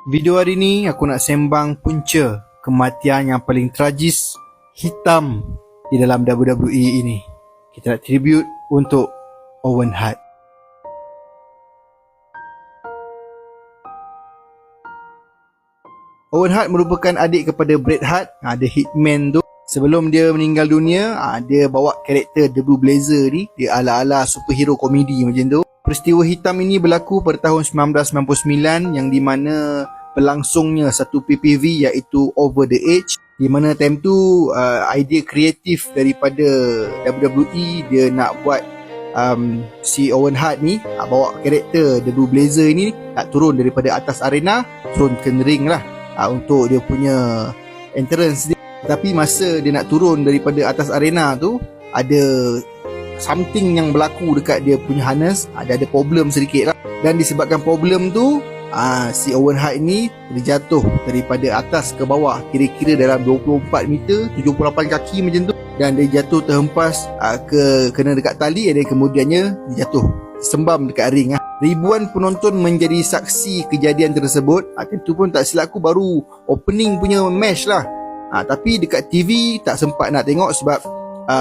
Video hari ni aku nak sembang punca kematian yang paling tragis, hitam di dalam WWE ini. Kita nak tribute untuk Owen Hart. Owen Hart merupakan adik kepada Bret Hart, The Hitman tu. Sebelum dia meninggal dunia, dia bawa karakter The Blue Blazer ni. Dia ala-ala superhero komedi macam tu. Peristiwa hitam ini berlaku pada tahun 1999 yang di mana berlangsungnya satu PPV iaitu Over the Edge, di mana time tu idea kreatif daripada WWE dia nak buat si Owen Hart ni bawa karakter The Blue Blazer ni nak turun daripada atas arena, turun ke ring lah untuk dia punya entrance dia. Tapi masa dia nak turun daripada atas arena tu, ada something yang berlaku dekat dia punya harness, ada problem sedikit lah. Dan disebabkan problem tu, si Owen Hart ni terjatuh daripada atas ke bawah, kira-kira dalam 24 meter, 78 kaki macam tu. Dan dia jatuh terhempas kena dekat tali, dan kemudiannya dia jatuh sembam dekat ring. Ribuan penonton menjadi saksi kejadian tersebut. Tentu pun tak silap aku baru opening punya match lah. Tapi dekat TV tak sempat nak tengok sebab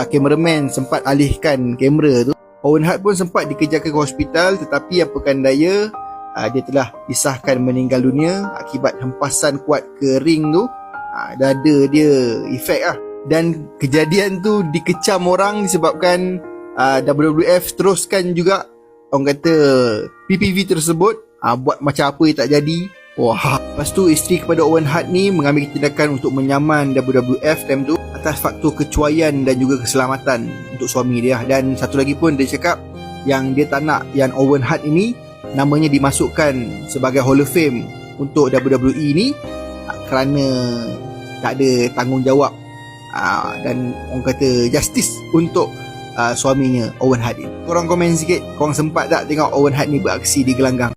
kameraman sempat alihkan kamera tu. Owen Hart pun sempat dikejarkan ke hospital, tetapi apakan daya, dia telah disahkan meninggal dunia akibat hempasan kuat ke ring tu. Dada dia efek lah. Dan kejadian tu dikecam orang disebabkan WWF teruskan juga orang kata PPV tersebut buat macam apa yang tak jadi. Wah. Lepas tu isteri kepada Owen Hart ni mengambil tindakan untuk menyaman WWF time tu atas faktor kecuaian dan juga keselamatan untuk suami dia. Dan satu lagi pun dia cakap yang dia tak nak yang Owen Hart ini namanya dimasukkan sebagai Hall of Fame untuk WWE ni kerana tak ada tanggungjawab dan orang kata justice untuk suaminya Owen Hart ni. Korang komen sikit, korang sempat tak tengok Owen Hart ni beraksi di gelanggang?